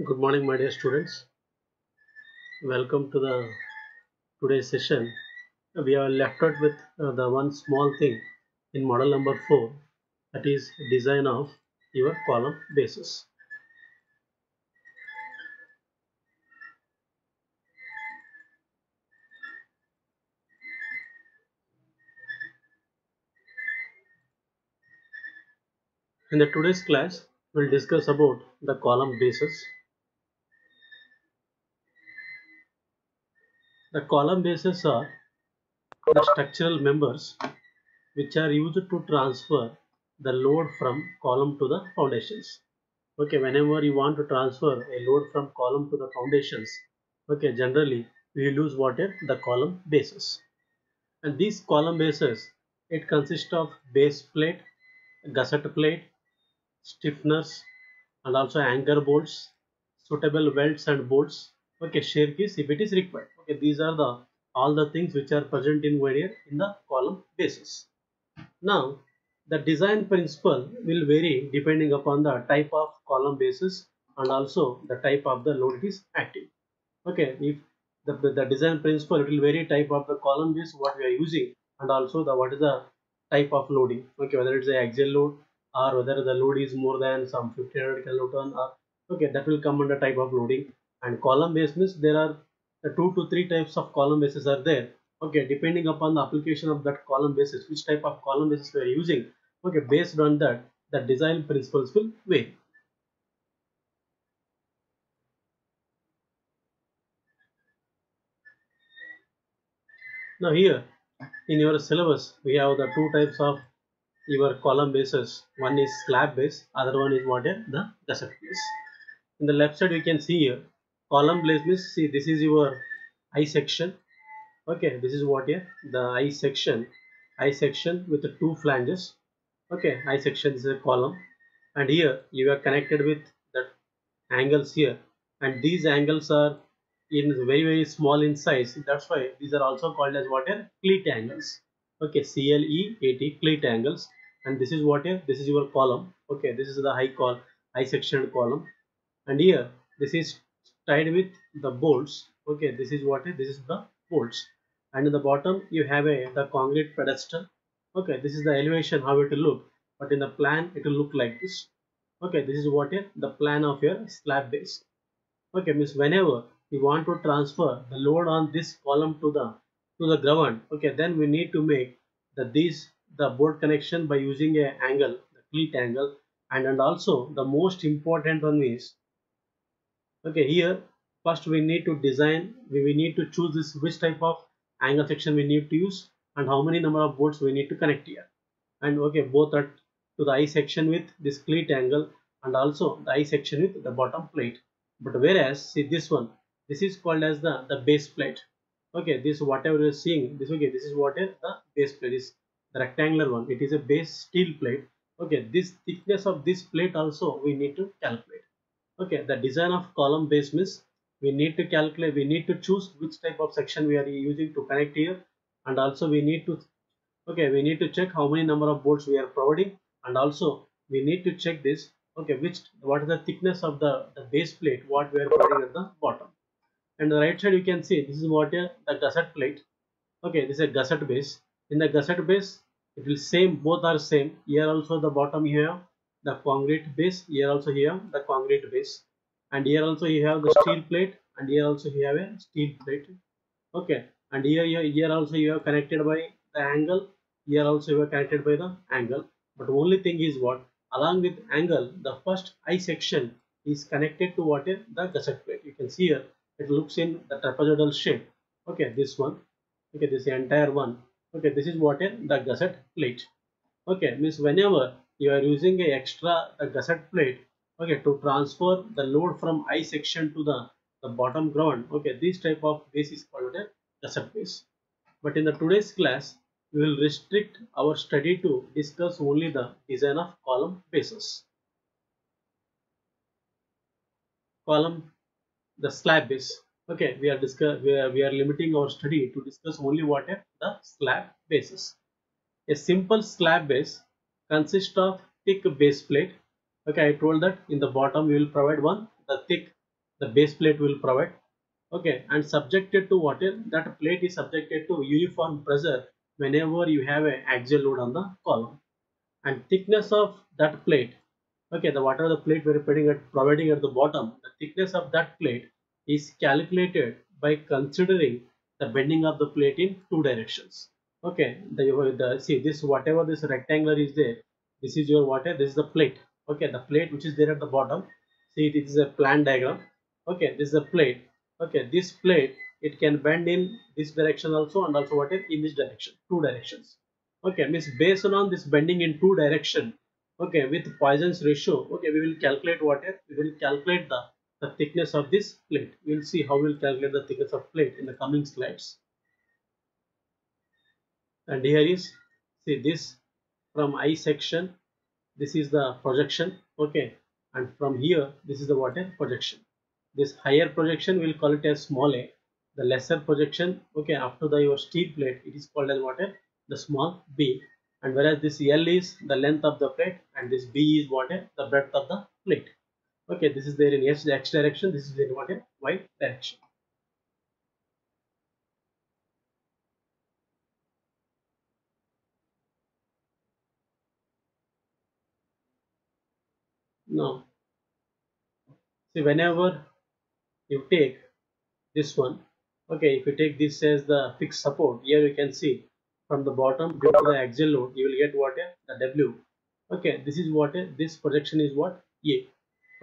Good morning, my dear students. Welcome to the today's session. We are left out with the one small thing in model number 4, that is design of your column bases. In the today's class, we'll discuss about the column bases. The column bases are the structural members which are used to transfer the load from column to the foundations. Okay, whenever you want to transfer a load from column to the foundations, okay, generally we use what is the column bases. And these column bases, it consists of base plate, gusset plate, stiffeners, and also anchor bolts, suitable welds and bolts, okay, shear keys if it is required. Okay, these are the all the things which are present in in the column bases. Now, the design principle will vary depending upon the type of column basis and also the type of the load it is acting. Okay, if the design principle, it will vary type of the column base what we are using and also the what is the type of loading. Okay, whether it's a axial load or whether the load is more than some 1500 kilonewton or okay, that will come under type of loading. And column base means there are the 2 to 3 types of column bases are there. Okay, depending upon the application of that column basis, which type of column basis we are using, okay, based on that the design principles will vary. Now here in your syllabus we have the two types of your column bases. One is slab base, other one is what is the gusset base. In the left side you can see here column base means, see, this is your I section. Okay, this is what here the I section with the two flanges. Okay, I section is a column, and here you are connected with the angles here, and these angles are in very small in size. That's why these are also called as what are cleat angles. Okay, CLEAT, cleat angles. And this is what here, this is your column. Okay, this is the high section column, and here this is tied with the bolts. Okay, this is what this is the bolts, and in the bottom you have a the concrete pedestal. Okay, this is the elevation how it will look, but in the plan it will look like this. Okay, this is what the plan of your slab base. Okay, means whenever we want to transfer the load on this column to the ground, okay, then we need to make the board connection by using a angle, the cleat angle. And also the most important one is, okay, here first we need to design, we need to choose this which type of angle section we need to use and how many number of bolts we need to connect here. And okay, both are to the I section with this cleat angle and also the I section with the bottom plate. But whereas see this one, this is called as the base plate. Okay, this whatever you're seeing, this, okay, this is what is the base plate, is the rectangular one, it is a base steel plate. Okay, this thickness of this plate also we need to calculate. Okay, the design of column base means we need to calculate, we need to choose which type of section we are using to connect here, and also we need to, okay, we need to check how many number of bolts we are providing, and also we need to check this, okay, what is the thickness of the base plate what we are providing at the bottom. And the right side you can see this is what the gusset plate. Okay, this is a gusset base. In the gusset base it will same, both are same. Here also the bottom you have the concrete base, here also you have the concrete base, and here also you have the steel plate, and here also you have a steel plate. Okay, and here also you have connected by the angle, here also you are connected by the angle. But only thing is what, along with angle the first I section is connected to what is the gusset plate. You can see here it looks in the trapezoidal shape. Okay, this one, okay, this entire one, okay, this is what is the gusset plate. Okay, means whenever you are using a extra gusset plate, okay, to transfer the load from I section to the bottom ground, okay, this type of base is called a gusset base. But in the today's class we will restrict our study to discuss only the design of column bases. Column, the slab base. Okay, we are limiting our study to discuss only what are the slab bases. A simple slab base consists of thick base plate. Okay, I told that in the bottom we will provide one the thick the base plate will provide. Okay, and subjected to what is that plate is subjected to uniform pressure whenever you have an axial load on the column. And thickness of that plate, okay, the whatever the plate we are providing at the bottom, the thickness of that plate is calculated by considering the bending of the plate in two directions. Okay, the see this whatever this rectangular is there, this is your water, this is the plate. Okay, the plate which is there at the bottom, see it is a plan diagram. Okay, this is a plate. Okay, this plate it can bend in this direction also, and also what in this direction, two directions. Okay, means based on this bending in two direction, okay, with Poisson's ratio, okay, we will calculate what is, we will calculate the thickness of this plate. We will see how we will calculate the thickness of plate in the coming slides. And here is, see this from I section, this is the projection. Okay, and from here this is the water projection. This higher projection we'll call it as small a, the lesser projection, okay, after the your steel plate, it is called as water the small b. And whereas this L is the length of the plate and this b is water the breadth of the plate. Okay, this is there in x direction, this is in water y direction. Now see, whenever you take this one, okay, if you take this as the fixed support, here you can see from the bottom due to the axial load you will get what the w. Okay, this is what this projection is what a.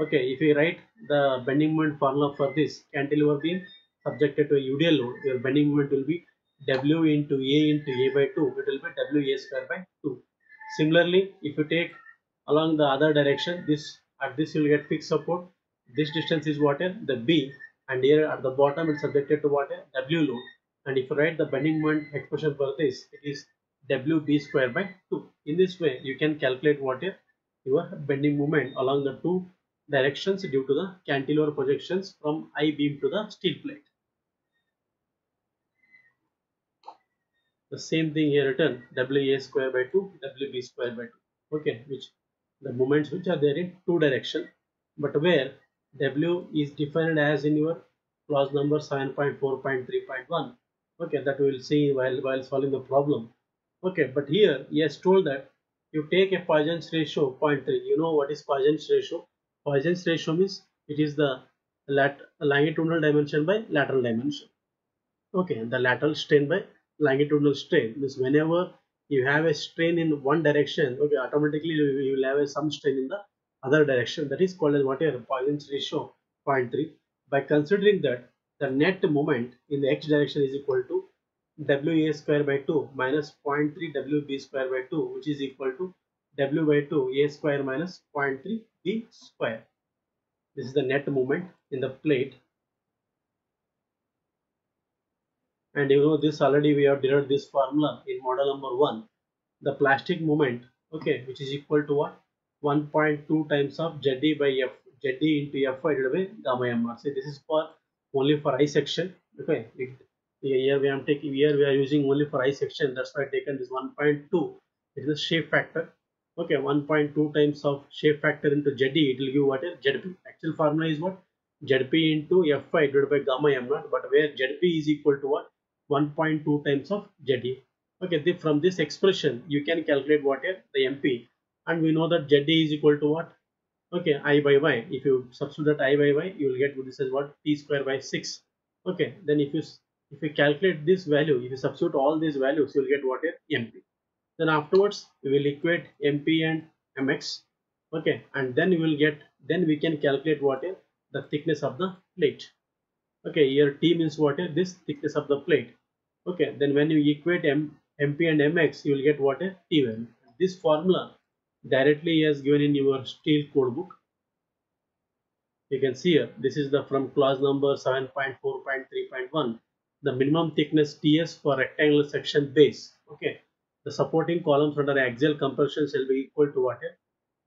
Okay, if you write the bending moment formula for this cantilever beam subjected to a UDL load, your bending moment will be w into a by 2, it will be w a square by 2. Similarly, if you take along the other direction, this at this you will get fixed support, this distance is what the b, and here at the bottom it's subjected to what w load, and if you write the bending moment expression for this, it is wb square by 2. In this way you can calculate what your bending moment along the two directions due to the cantilever projections from I beam to the steel plate. The same thing here written wa square by 2 wb square by 2. Okay, which the moments which are there in two direction, but where w is defined as in your clause number 7.4.3.1. okay, that we will see while solving the problem. Okay, but here he has told that you take a Poisson's ratio 0.3. You know what is Poisson's ratio? Poisson's ratio means it is the longitudinal dimension by lateral dimension. Okay, the lateral strain by longitudinal strain means whenever you have a strain in one direction, okay, automatically you will have some strain in the other direction. That is called as what is Poisson's ratio 0.3. By considering that the net moment in the x direction is equal to wa square by 2 minus 0.3 wb square by 2, which is equal to w by 2 a square minus 0.3 b square. This is the net moment in the plate. And you know this already we have derived this formula in model number 1. The plastic moment, okay, which is equal to what? 1.2 times of ZD by F, ZD into F divided by gamma mr. So this is for only for I section. Okay, here we are taking, here we are using only for I section. That's why I taken this 1.2. It is the shape factor. Okay, 1.2 times of shape factor into ZD, it will give what is ZP. Actual formula is what? ZP into Fi divided by gamma m naught, but where ZP is equal to what? 1.2 times of ZD. Okay, from this expression you can calculate what is the MP, and we know that ZD is equal to what? Okay, I by y. If you substitute that I by y, you will get this as what? T square by 6. Okay, then if you calculate this value, if you substitute all these values, you will get what is MP. Then afterwards we will equate MP and MX. Okay, and then we can calculate what is the thickness of the plate. Okay, here T means what is this thickness of the plate. Okay, then when you equate MP and MX, you will get what is T value. This formula directly is given in your steel code book. You can see here, this is the from clause number 7.4.3.1. The minimum thickness TS for rectangular section base. Okay, the supporting columns under axial compression shall be equal to what?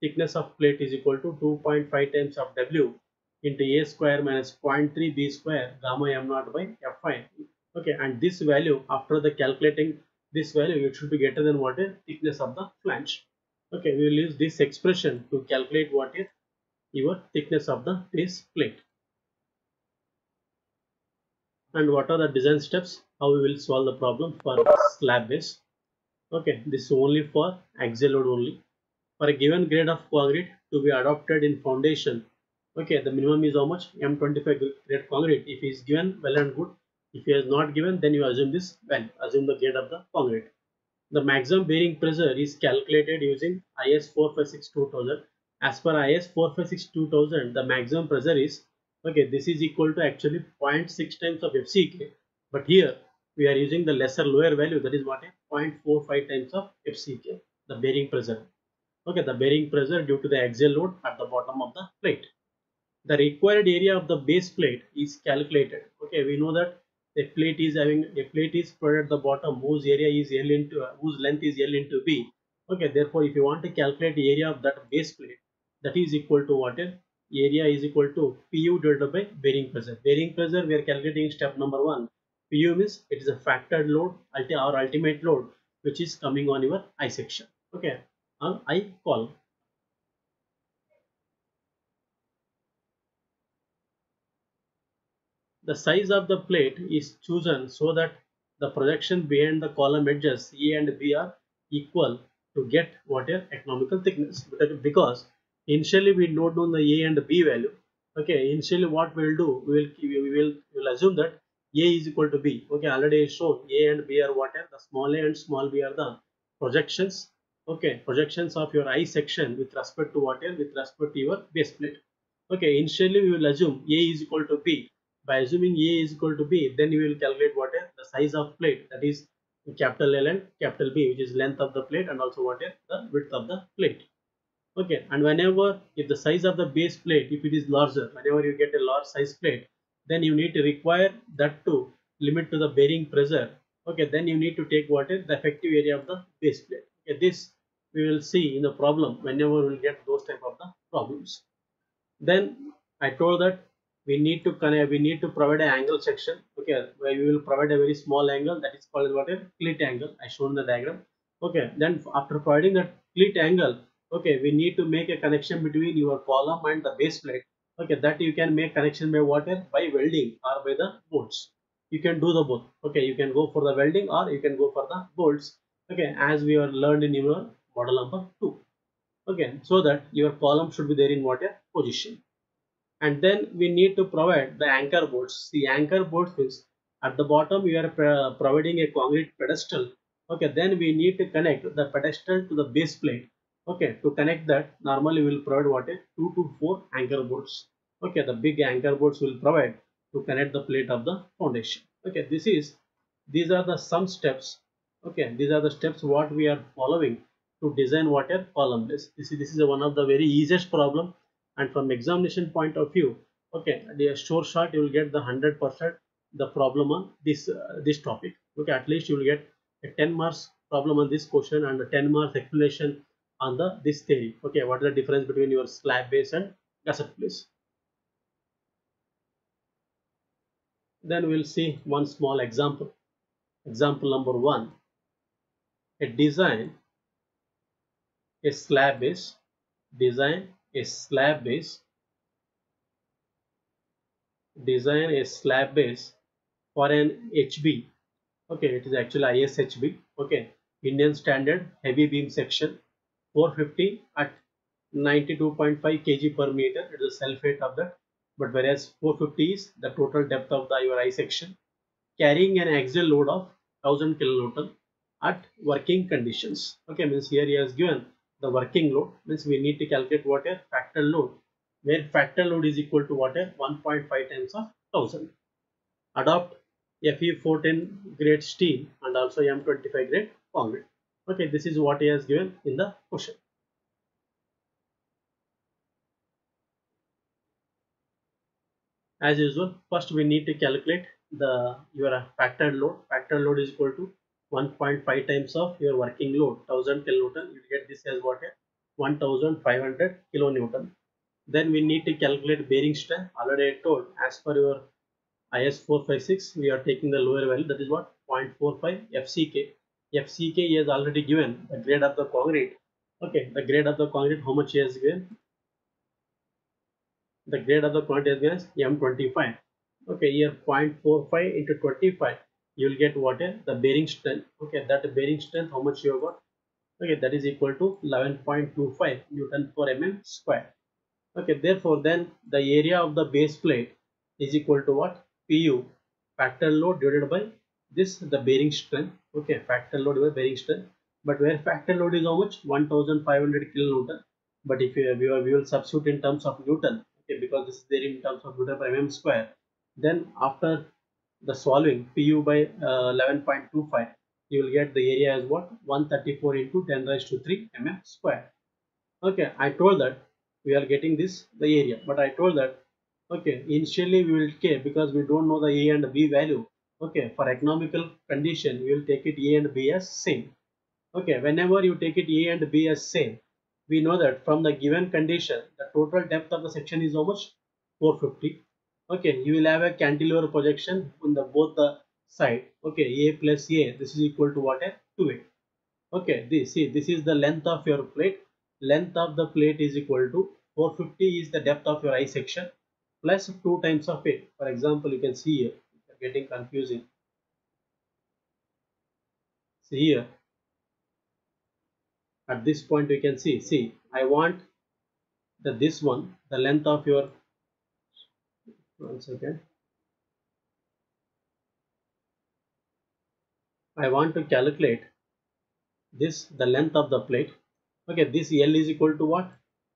Thickness of plate is equal to 2.5 times of W into A square minus 0.3 B square gamma m naught by Fi. Okay, and this value after the calculating this value, it should be greater than what is thickness of the flange. Okay, we will use this expression to calculate what is your thickness of the base plate. And what are the design steps, how we will solve the problem for slab base. Okay, this is only for axial load only. For a given grade of concrete to be adopted in foundation, okay, the minimum is how much? M25 grade concrete. If he is given, well and good. If he is not given, then you assume this value, assume the grade of the concrete. The maximum bearing pressure is calculated using IS 456-2000. As per IS 456-2000, the maximum pressure is, okay, this is equal to actually 0.6 times of FCK, but here we are using the lesser lower value, that is what, 0.45 times of FCK, the bearing pressure. Okay, the bearing pressure due to the axial load at the bottom of the plate. The required area of the base plate is calculated. Okay, we know that a plate is spread at the bottom whose area is L into whose length is L into B. Okay, therefore if you want to calculate the area of that base plate, that is equal to what? Area is equal to PU divided by bearing pressure. Bearing pressure we are calculating step number 1. PU means it is a factored load or ultimate load which is coming on your I section. Okay, on I column. The size of the plate is chosen so that the projection behind the column edges A and B are equal to get what is economical thickness. Because initially we don't know the A and B value. Okay, initially what we'll do, we will assume that A is equal to B. Okay, already it's shown A and B are what are the small a and small b are the projections. Okay, projections of your I section with respect to what is, with respect to your base plate. Okay, initially we will assume A is equal to B. By assuming A is equal to B, then you will calculate what is the size of plate, that is capital L and capital B, which is length of the plate and also what is the width of the plate. Okay, and whenever if the size of the base plate, if it is larger, whenever you get a large size plate, then you need to require that to limit to the bearing pressure. Okay, then you need to take what is the effective area of the base plate. Okay, this we will see in the problem whenever we will get those type of the problems. Then I told that we need to connect, we need to provide an angle section. Okay, where we will provide a very small angle, that is called what a cleat angle. I shown the diagram. Okay, then after providing that cleat angle, okay, we need to make a connection between your column and the base plate. Okay, that you can make connection by what? By welding or by the bolts. You can do the both. Okay, you can go for the welding or you can go for the bolts. Okay, as we are learned in your model number 2. Okay, so that your column should be there in what position. And then we need to provide the anchor bolts. The anchor bolts is at the bottom we are providing a concrete pedestal. Okay, then we need to connect the pedestal to the base plate. Okay, to connect that, normally we will provide what is 2 to 4 anchor bolts. Okay, the big anchor bolts will provide to connect the plate of the foundation. Okay, these are the some steps. Okay, these are the steps what we are following to design what a column base. This is one of the very easiest problem, and from examination point of view, okay, the short shot you will get the 100% the problem on this topic. Okay, at least you will get a 10 marks problem on this question and a 10 marks explanation on the this theory. Okay, what is the difference between your slab base and gusset base? Then we'll see one small example. Example number 1. A design a slab base. Design a slab base. Design a slab base for an HB. Okay, it is actually ISHB. Okay, Indian Standard Heavy Beam Section 450 at 92.5 kg per meter. It is a self weight of that. But whereas 450 is the total depth of the your I section, carrying an axial load of 1000 kilonewton at working conditions. Okay, means here he has given the working load, means we need to calculate what a factor load, where factor load is equal to what a 1.5 times of 1000. Adopt Fe 410 grade steel and also M25 grade concrete. Okay, this is what he has given in the question. As usual, first we need to calculate the your factored load. Factored load is equal to 1.5 times of your working load, 1000 kilonewton. You get this as what? 1500 kilonewton. Then we need to calculate bearing strength. Already I told, as per your IS 456, we are taking the lower value, that is what? 0.45 FCK. FCK he has already given the grade of the concrete. Okay, the grade of the concrete, how much he has given? The grade of the concrete has given is M25. Okay, here 0.45 into 25, you will get what the bearing strength. Okay, that bearing strength, how much you have got? Okay, that is equal to 11.25 Newton per mm square. Okay, therefore then the area of the base plate is equal to what? Pu, factor load divided by this, the bearing strength. Okay, factor load divided by bearing strength. But where factor load is how much? 1500 kilonewton. But if we will substitute in terms of Newton, okay, because this is there in terms of Newton per mm square, then after the solving Pu by 11.25, you will get the area as what? 134 into 10 raised to 3 mm square. Okay, I told that we are getting this the area, but I told that okay, initially we will take, because we don't know the a and b value. Okay, for economical condition we will take it a and b as same. Okay, whenever you take it a and b as same, we know that from the given condition the total depth of the section is how much? 450. Okay, you will have a cantilever projection on the both the side. Okay, a plus a, this is equal to what? 2a. Okay, this is the length of your plate. Length of the plate is equal to 450 is the depth of your I section plus 2 times of it. For example, you can see here, it's getting confusing. See here, at this point we can see, I want this one, the length of your, one second, I want to calculate this, the length of the plate. Okay, this L is equal to what?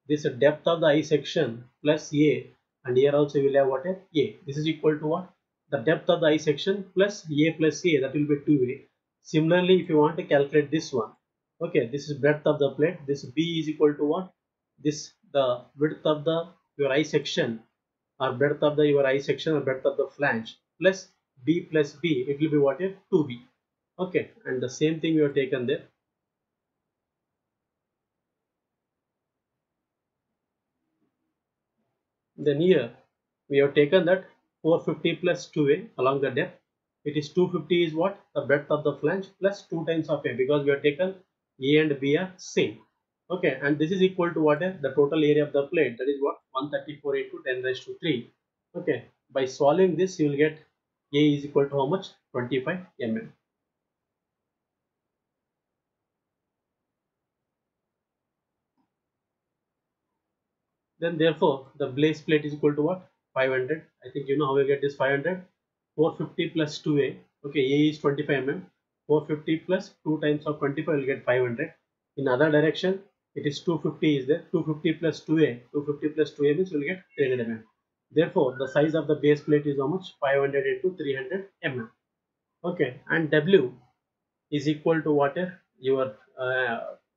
This depth of the I section plus A, and here also we will have what? A. This is equal to what? The depth of the I section plus A plus A, that will be 2A. Similarly, if you want to calculate this one, okay, this is breadth of the plate. This B is equal to what? This, the width of the your I section, or breadth of the your I section, or breadth of the flange plus B plus B, it will be what? 2B. Okay, and the same thing we have taken there. Then here we have taken that 450 plus 2a along the depth. It is 250 is what? The breadth of the flange plus 2 times of a, because we have taken a and b are same. Okay, and this is equal to what? The total area of the plate, that is what? 134 into 10 raised to 3. Okay, by solving this you will get a is equal to how much? 25 mm. Then therefore the base plate is equal to what? 500. I think you know how we get this 500. 450 plus 2a. Okay, a is 25 mm. 450 plus 2 times of 25 will get 500. In other direction, it is 250 is there. 250 plus 2a. 250 plus 2a means you will get 300 mm. Therefore, the size of the base plate is how much? 500 into 300 mm. Okay, and W is equal to what? Your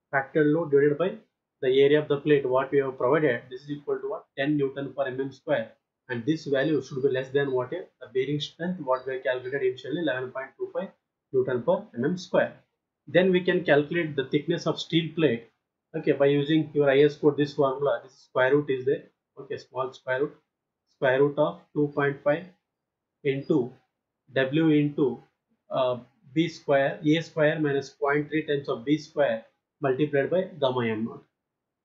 factor load divided by the area of the plate what we have provided. This is equal to what? 10 Newton per mm square, and this value should be less than what? The bearing strength what we have calculated initially, 11.25 Newton per mm square. Then we can calculate the thickness of steel plate, okay, by using your IS code. This formula, this square root is there. Okay, small square root of 2.5 into W into b square, a square minus 0.3 times of b square multiplied by gamma m naught.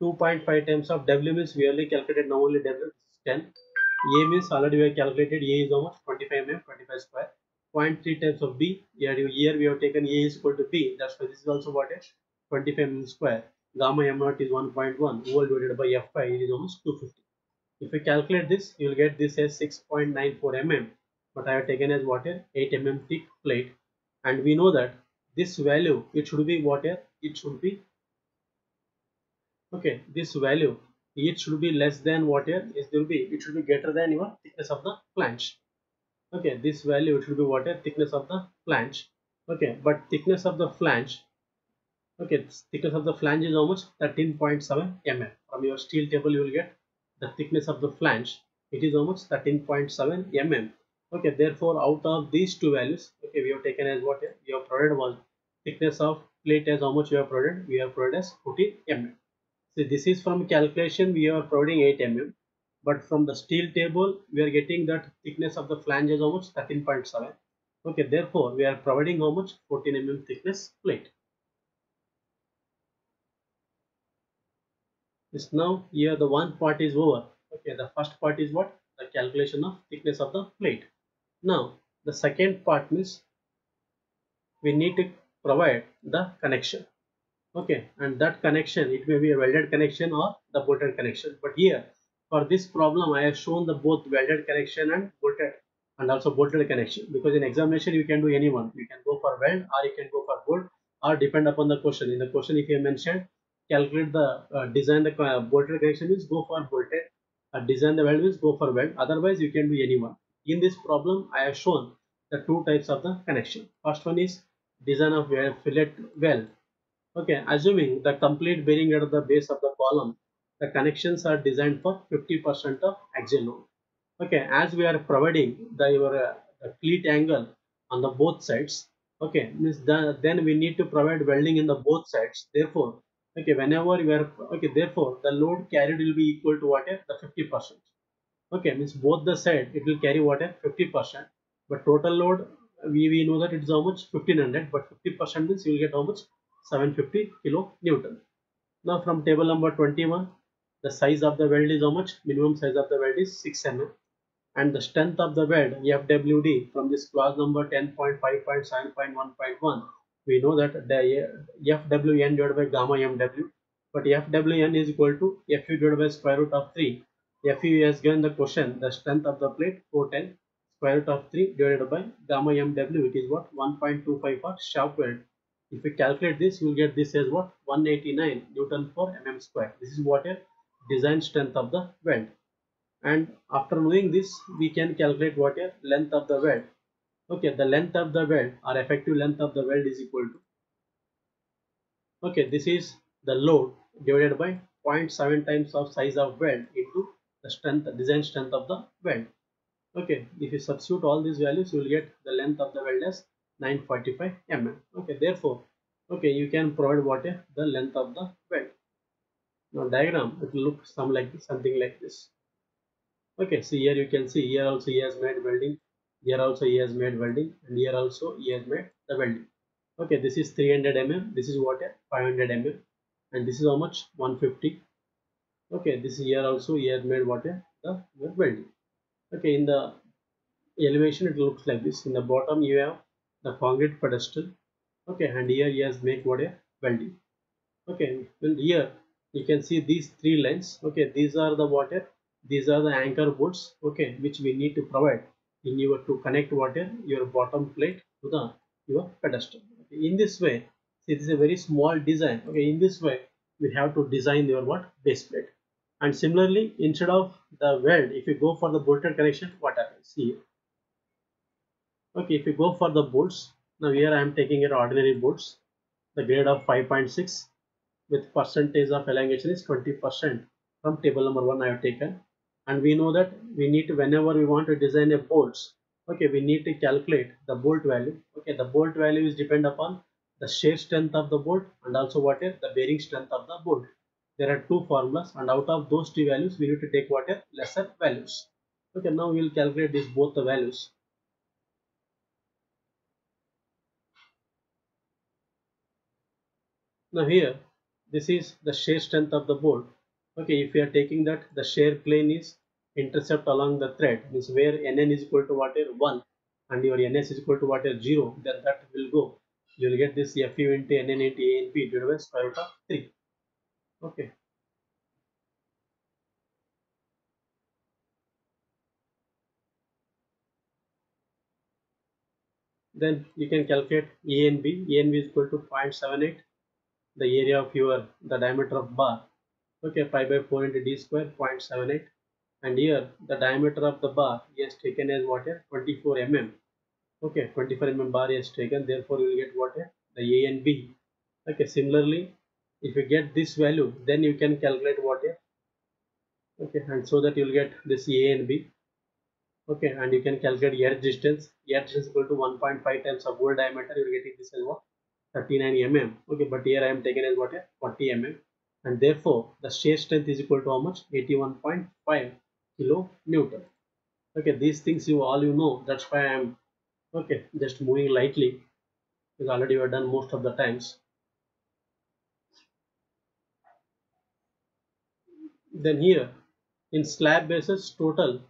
2.5 times of W means we only calculated, now only W is 10. A means already we have calculated, A is how much? 25 mm, 25 square. 0.3 times of B, here we have taken A is equal to B, that's why this is also what is 25 mm square. Gamma m naught is 1.1, whole divided by F5, it is almost 250. If we calculate this, you will get this as 6.94 mm, but I have taken as what? 8 mm thick plate, and we know that this value, it should be what? It should be, okay, this value, it should be less than what? It will be, it should be greater than your thickness of the flange. Okay, this value, it should be what? Thickness of the flange. Okay, but thickness of the flange, okay, thickness of the flange is almost 13.7 mm. From your steel table you will get the thickness of the flange, it is almost 13.7 mm. Okay, therefore out of these two values, okay, we have taken as what? We have provided was thickness of plate as how much we have provided? We have provided as 14 mm. So this is from calculation we are providing 8 mm, but from the steel table we are getting that thickness of the flange is how much? 13.7. Okay, therefore we are providing how much? 14 mm thickness plate. Is now here the one part is over. Okay, the first part is what? The calculation of thickness of the plate. Now the second part means we need to provide the connection. Okay, and that connection, it may be a welded connection or the bolted connection, but here for this problem I have shown the both welded connection and bolted, and also bolted connection, because in examination you can do any one. You can go for weld or you can go for bolt, or depend upon the question. In the question if you mentioned calculate the design the bolted connection means go for bolted, design the weld means go for weld, otherwise you can do any one. In this problem I have shown the two types of the connection. First one is design of fillet weld. Okay, assuming the complete bearing at the base of the column, the connections are designed for 50% of axial load. Okay, as we are providing the cleat angle on the both sides. Okay, means then we need to provide welding in the both sides. Therefore, okay, whenever we are okay, therefore the load carried will be equal to what? The 50%. Okay, means both the side it will carry what? 50%, but total load we know that it is how much? 1500, but 50% means you will get how much? 750 kilo Newton. Now from table number 21, the size of the weld is how much? Minimum size of the weld is 6 mm, and the strength of the weld FWD from this clause number 10.5.7.1.1, we know that the FWN divided by gamma mw, but FWN is equal to Fu divided by square root of 3. Fu has given the question the strength of the plate 410 square root of 3 divided by gamma mw, it is what? 1.25 for shaft weld. If we calculate this, you will get this as what? 189 Newton per mm square. This is what a design strength of the weld. And after knowing this, we can calculate what a length of the weld. Okay, the length of the weld or effective length of the weld is equal to, okay, this is the load divided by zero point 0.7 times of size of weld into the strength, design strength of the weld. Okay, if you substitute all these values, you will get the length of the weld as 945 mm. Okay, therefore, okay, you can provide what a the length of the weld. Now diagram, it will look something like this. Okay, so here you can see, here also he has made welding, here also he has made welding, and here also he has made the welding. Okay, this is 300 mm, this is what? 500 mm, and this is how much? 150. Okay, this here also he has made what? The welding. Okay, in the elevation it looks like this. In the bottom you have the concrete pedestal. Okay, and here he has made what? Welding. Okay, well here you can see these three lines. Okay, these are the water, these are the anchor bolts, okay, which we need to provide in your to connect water your bottom plate to the your pedestal. Okay, in this way, see, this is a very small design. Okay, in this way we have to design your what? Base plate. And similarly, instead of the weld, if you go for the bolted connection, what happens? See, okay, if you go for the bolts, now here I am taking your ordinary bolts, the grade of 5.6, with percentage of elongation is 20%. From table number 1 I have taken, and we know that we need to, whenever we want to design a bolts, okay, we need to calculate the bolt value. Okay, the bolt value is depend upon the shear strength of the bolt and also what is the bearing strength of the bolt. There are two formulas, and out of those two values we need to take what are lesser values. Okay, now we will calculate these both the values. Now here, this is the shear strength of the bolt. Okay, if we are taking that the shear plane is intercept along the thread, means where Nn is equal to what is 1 and your Ns is equal to what is 0, then that will go. You will get this Fu into Nn into Anp divided by square root of 3. Okay. Then you can calculate Anb. Anb is equal to 0.78, the area of your the diameter of bar. Okay, pi by 4 into d square 0.78, and here the diameter of the bar is taken as what? 24 mm. Okay, 24 mm bar is taken, therefore you will get what? The A and B. Okay, similarly, if you get this value, then you can calculate what? Okay, and so that you will get this A and B. Okay, and you can calculate earth distance. Earth distance is equal to 1.5 times of hole diameter. You will get this as what? 39 mm. Okay, but here I am taken as what? 40 mm, and therefore the shear strength is equal to how much? 81.5 kilo Newton. Okay, these things you all you know. That's why I am okay just moving lightly, because already we have done most of the times. Then here in slab basis total,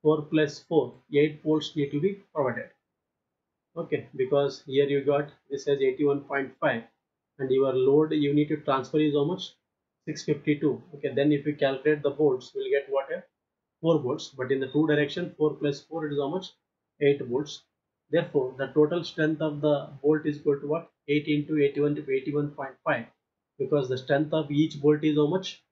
4 plus 4, 8 volts need to be provided. Okay, because here you got this as 81.5 and your load you need to transfer is how much? 652. Okay, then if you calculate the volts, you will get what? 4 volts, but in the two direction 4 plus 4 it is how much? 8 volts. Therefore, the total strength of the volt is equal to what? 8 into 81 to 81.5, because the strength of each volt is how much?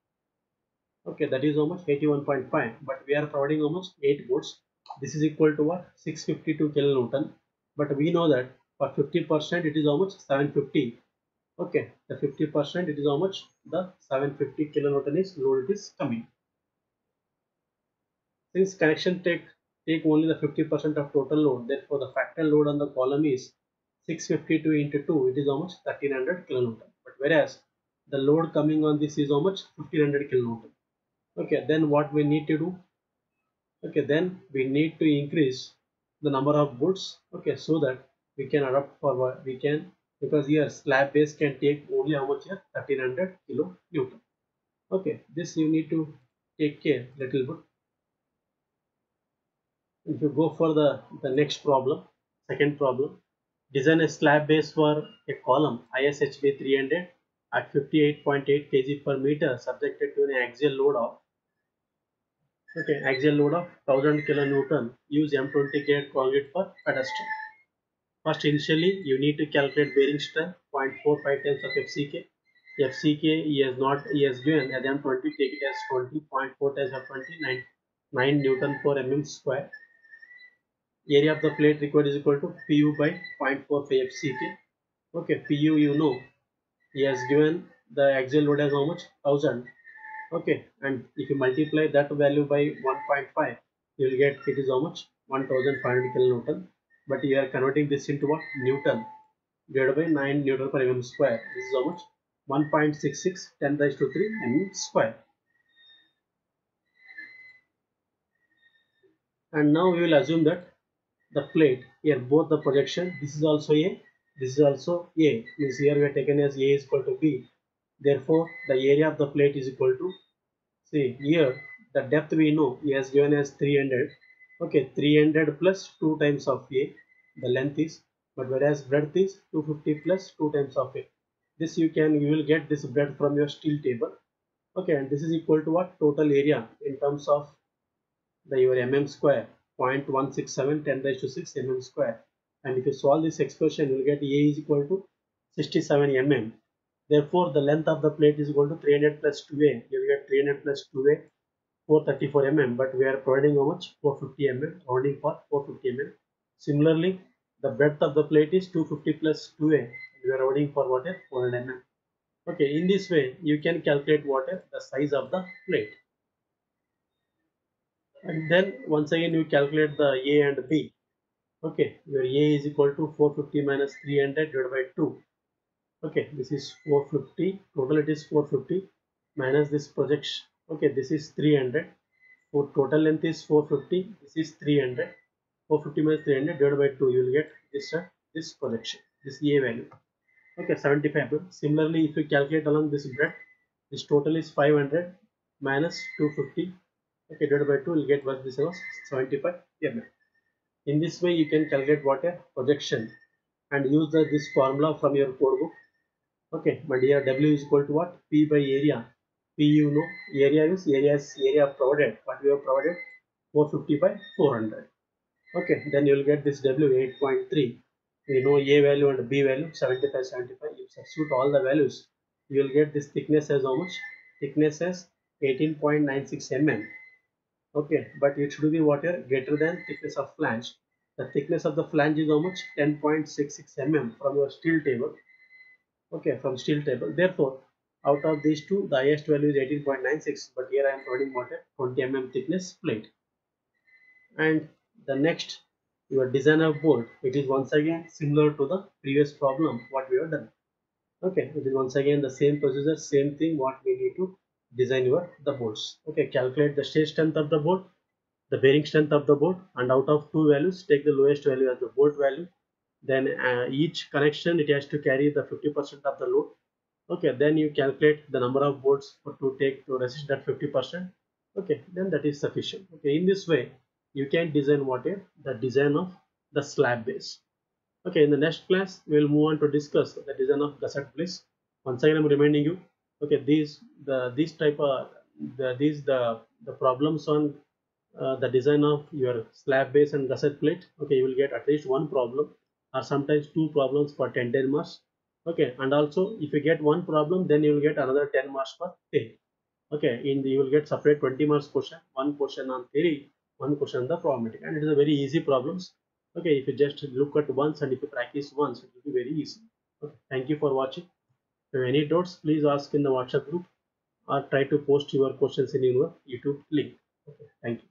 Okay, that is how much? 81.5, but we are providing how much? 8 volts. This is equal to what? 652 kilonewton, but we know that for 50% it is how much? 750. Okay, the 50% it is how much? The 750 kilonewton is load it is coming. Since connection take only the 50% of total load, therefore the factor load on the column is 652 into 2, it is how much? 1300 kilonewton. But whereas the load coming on this is how much? 1500 kilonewton. Okay, then what we need to do? Okay, then we need to increase the number of volts. Okay, so that we can adapt for what we can, because here slab base can take only how much here? 1300 kilonewton. Okay, this you need to take care little bit. If you go for the next problem, second problem, design a slab base for a column ISHB 300 at 58.8 kg per meter subjected to an axial load of axial load of 1000 kilonewton. Use M20 grade concrete for pedestal. First, initially you need to calculate bearing strength 0.45 times of FCK. FCK he has given as M20, take it as 20, 0.4 times of 20, 9 Newton per mm square. Area of the plate required is equal to Pu by 0.45 FCK. Okay, Pu you know, he has given the axial load as how much? 1000. Okay, and if you multiply that value by 1.5, you will get it is how much? 1500 kilonewton. But you are converting this into what? Newton divided by 9 Newton per mm square. This is how much? 1.66 10 raised to 3 mm square. And now we will assume that the plate here, both the projection, this is also A, this is also A, means here we are taken as A is equal to B. Therefore, the area of the plate is equal to, see here, the depth we know he has given as 300. Okay, 300 plus 2 times of A, the length is, but whereas breadth is 250 plus 2 times of A. This you will get this breadth from your steel table. Okay, and this is equal to what? Total area in terms of your mm square, 0.167 10 raised to 6 mm square. And if you solve this expression, you will get A is equal to 67 mm. Therefore, the length of the plate is equal to 300 plus 2A. You will get 300 plus 2A, 434 mm, but we are providing how much? 450 mm, rounding for 450 mm. Similarly, the breadth of the plate is 250 plus 2A. We are rounding for what? 400 mm. Okay, in this way, you can calculate what is the size of the plate. And then once again you calculate the A and B. Okay, your A is equal to 450 minus 300 divided by 2. Okay, this is 450, total it is 450 minus this projection. Okay, this is 300. For total length is 450, this is 300. 450 minus 300 divided by 2, you will get this projection, this A value. Okay, 75. Similarly, if you calculate along this breadth, this total is 500 minus 250. Okay, divided by 2, will get what this was 75 mm. In this way, you can calculate what a projection and use this formula from your code book. Okay, but here W is equal to what? P by area. P you know, area is area provided. What we have provided? 450 by 400. Okay, then you will get this W 8.3. We know A value and B value 75, 75. You substitute all the values, you will get this thickness as how much? Thickness as 18.96 mm. Okay, but it should be water greater than thickness of flange. The thickness of the flange is how much? 10.66 mm from your steel table. Okay, from steel table. Therefore, out of these two, the highest value is 18.96. But here I am providing water 20 mm thickness plate. And the next, your design of bolt. It is once again similar to the previous problem what we have done. Okay, it is once again the same procedure, same thing what we need to design the bolts. Okay, calculate the stage strength of the bolt, the bearing strength of the bolt, and out of two values take the lowest value as the bolt value. Then each connection it has to carry the 50% of the load. Okay, then you calculate the number of bolts to resist that 50%. Okay, then that is sufficient. Okay, in this way you can design what is the design of the slab base. Okay, in the next class we will move on to discuss the design of gusset place. Once again I'm reminding you, okay, these type of the problems on the design of your slab base and gusset plate. Okay, you will get at least one problem or sometimes two problems for 10 marks. Okay, and also if you get one problem, then you will get another 10 marks for theory. Okay, you will get separate 20 marks question, one question on theory, one question on the probability, and it is a very easy problems. Okay, if you just look at once and if you practice once, it will be very easy. Okay, thank you for watching. If you have any doubts, please ask in the WhatsApp group or try to post your questions in your YouTube link. Okay, thank you.